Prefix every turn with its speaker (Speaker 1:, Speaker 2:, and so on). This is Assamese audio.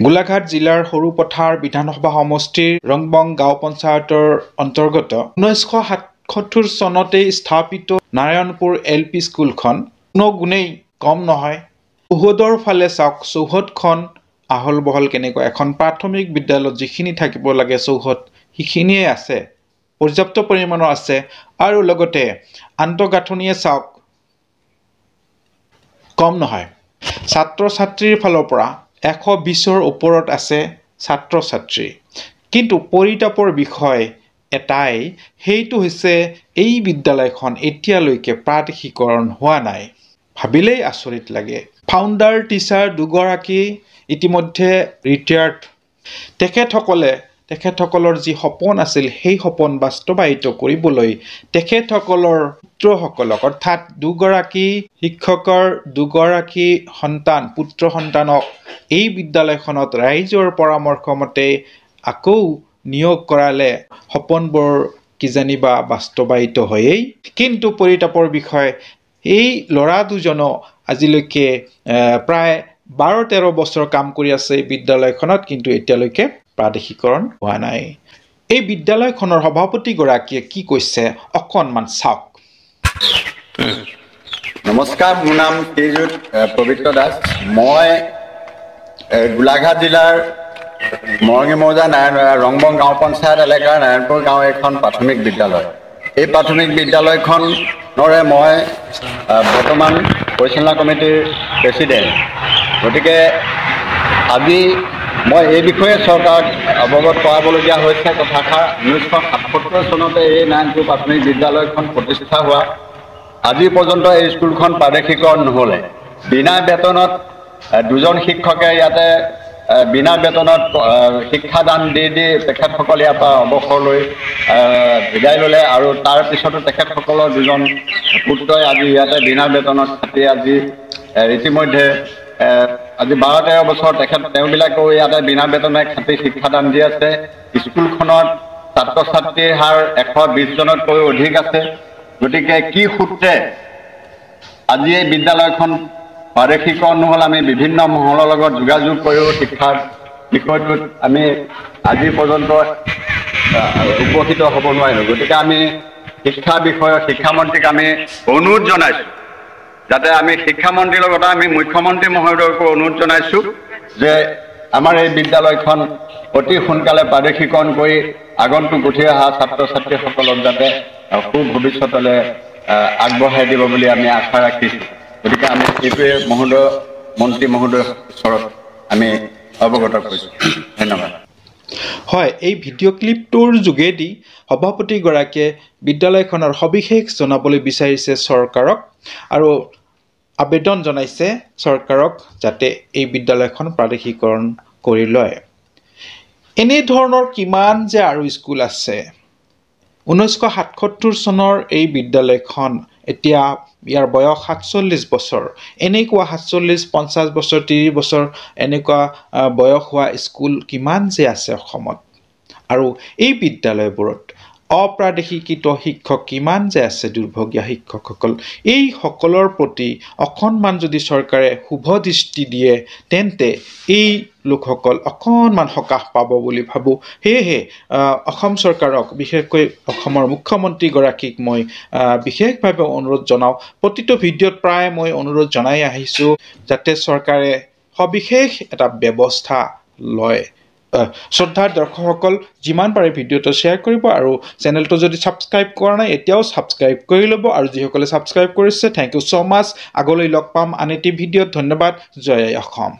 Speaker 1: গোলাঘাট জিলাৰ সৰুপথাৰ বিধানসভা সমষ্টিৰ ৰংবং গাঁও পঞ্চায়তৰ অন্তৰ্গত 1977 চনতে স্থাপিত নাৰায়ণপুৰ LP স্কুলখন কোনো গুণেই কম নহয়। চৌহদৰ ফালে চাওক, চৌহদখন আহল বহল কেনেকুৱা। এখন প্ৰাথমিক বিদ্যালয়ত যিখিনি থাকিব লাগে চৌহদ সিখিনিয়ে আছে, পৰ্যাপ্ত পৰিমাণৰ আছে। আৰু লগতে আন্তঃগাঁথনিয়ে চাওক, কম নহয়। ছাত্ৰ ছাত্ৰীৰ ফালৰ পৰা 120ৰ ওপৰত আছে ছাত্ৰ ছাত্ৰী। কিন্তু পৰিতাপৰ বিষয় এটাই, সেইটো হৈছে এই বিদ্যালয়খন এতিয়ালৈকে প্ৰাদেশিকৰণ হোৱা নাই। ভাবিলেই আচৰিত লাগে। ফাউণ্ডাৰ টিচাৰ দুগৰাকী ইতিমধ্যে ৰিটায়াৰ্ড। তেখেতসকলৰ যি সপোন আছিল, সেই সপোন বাস্তৱায়িত কৰিবলৈ তেখেতসকলৰ পুত্ৰসকলক, অৰ্থাৎ দুগৰাকী শিক্ষকৰ দুগৰাকী পুত্ৰ সন্তানক এই বিদ্যালয়খনত ৰাইজৰ পৰামৰ্শ মতে আকৌ নিয়োগ কৰালে সপোনবোৰ কিজানিবা বাস্তৱায়িত হয়েই। কিন্তু পৰিতাপৰ বিষয়, এই ল'ৰা দুজনো আজিলৈকে প্ৰায় 12-13 বছৰ কাম কৰি আছে এই বিদ্যালয়খনত, কিন্তু এতিয়ালৈকে প্ৰাদেশিকৰণ হোৱা নাই। এই বিদ্যালয়খনৰ সভাপতিগৰাকীয়ে কি কৈছে অকণমান চাওক।
Speaker 2: নমস্কাৰ, মোৰ নাম শ্ৰীযুত পবিত্ৰ দাস। মই গোলাঘাট জিলাৰ মৰঙি মৌজা ৰংবং গাঁও পঞ্চায়ত এলেকাৰ নাৰায়ণপুৰ গাঁও এখন প্ৰাথমিক বিদ্যালয়। এই প্ৰাথমিক বিদ্যালয়খনৰে মই বৰ্তমান পৰিচালনা কমিটিৰ প্ৰেছিডেণ্ট। গতিকে আজি মই এই বিষয়ে চৰকাৰক অৱগত কৰাবলগীয়া হৈছে কথাষাৰ। 1977 চনতে এই নাৰায়ণপুৰ প্ৰাথমিক বিদ্যালয়খন প্ৰতিষ্ঠা হোৱা। আজি পৰ্যন্ত এই স্কুলখন প্ৰাদেশিকৰণ নহ'লে। বিনা বেতনত দুজন শিক্ষকে ইয়াতে বিনা বেতনত শিক্ষাদান দি তেখেতসকল ইয়াৰ পৰা অৱসৰ লৈ বিদায় ল'লে। আৰু তাৰপিছতো তেখেতসকলৰ দুজন পুত্ৰই আজি ইয়াতে বিনা বেতনত খাটি আজি ইতিমধ্যে আজি 12-13 বছৰ তেওঁবিলাকেও ইয়াতে বিনা বেতনে খাটি শিক্ষাদান দি আছে। স্কুলখনত ছাত্ৰ ছাত্ৰীৰ হাৰ 120 জনতকৈও অধিক আছে। গতিকে কি সূত্ৰে আজি এই বিদ্যালয়খন প্ৰাদেশিকৰণ নহ'ল, আমি বিভিন্ন মহলৰ লগত যোগাযোগ কৰিও শিক্ষাৰ বিষয়টোত আমি আজি পৰ্যন্ত উপকৃত হ'ব নোৱাৰিলোঁ। গতিকে আমি শিক্ষামন্ত্ৰীক আমি অনুৰোধ জনাইছোঁ, যাতে আমি শিক্ষামন্ত্ৰীৰ লগতে আমি মুখ্যমন্ত্ৰী মহোদয়কো অনুৰোধ জনাইছোঁ যে আমাৰ এই বিদ্যালয়খন অতি সোনকালে প্ৰাদেশিকৰণ কৰি আগন্তুক উঠি অহা ছাত্ৰ ছাত্ৰীসকলক যাতে সুভৱিষ্যতলৈ আগবঢ়াই দিব বুলি আমি আশা ৰাখিছোঁ। গতিকে আমি এইটোৱে মন্ত্ৰী মহোদয়ৰ ওচৰত আমি অৱগত কৰিছোঁ। ধন্যবাদ।
Speaker 1: হয়, এই ভিডিঅ' ক্লিপটোৰ যোগেদি সভাপতিগৰাকীয়ে বিদ্যালয়খনৰ সবিশেষ জনাবলৈ বিচাৰিছে চৰকাৰক, আৰু আবেদন জনাইছে চৰকাৰক যাতে এই বিদ্যালয়খন প্ৰাদেশিকৰণ কৰি লয়। এনেধৰণৰ কিমান যে আৰু স্কুল আছে। 1977 চনৰ এই বিদ্যালয়খন, এতিয়া ইয়াৰ বয়স 47 বছৰ। এনেকুৱা 47, 50 বছৰ, 30 বছৰ এনেকুৱা বয়স হোৱা স্কুল কিমান যে আছে অসমত। আৰু এই বিদ্যালয়বোৰত অপ্ৰাদেশিকৃত শিক্ষক কিমান যে আছে, দুৰ্ভগীয়া শিক্ষকসকল। এই সকলৰ প্ৰতি অকণমান যদি চৰকাৰে শুভ দৃষ্টি দিয়ে, তেন্তে এই লোকসকল অকণমান সকাহ পাব বুলি ভাবোঁ। সেয়েহে অসম চৰকাৰক, বিশেষকৈ অসমৰ মুখ্যমন্ত্ৰীগৰাকীক মই বিশেষভাৱে অনুৰোধ জনাওঁ। প্ৰতিটো ভিডিঅ'ত প্ৰায় মই অনুৰোধ জনাই আহিছোঁ যাতে চৰকাৰে সবিশেষ এটা ব্যৱস্থা লয়। শ্ৰদ্ধাৰ দৰ্শকসকল, যিমান পাৰে ভিডিঅ'টো শ্বেয়াৰ কৰিব, আৰু চেনেলটো যদি ছাবস্ক্ৰাইব কৰা নাই এতিয়াও ছাবস্ক্ৰাইব কৰি ল'ব। আৰু যিসকলে ছাবস্ক্ৰাইব কৰিছে, থেংক ইউ ছ' মাছ। আগলৈ লগ পাম আন এটি ভিডিঅ'ত। ধন্যবাদ। জয় অসম।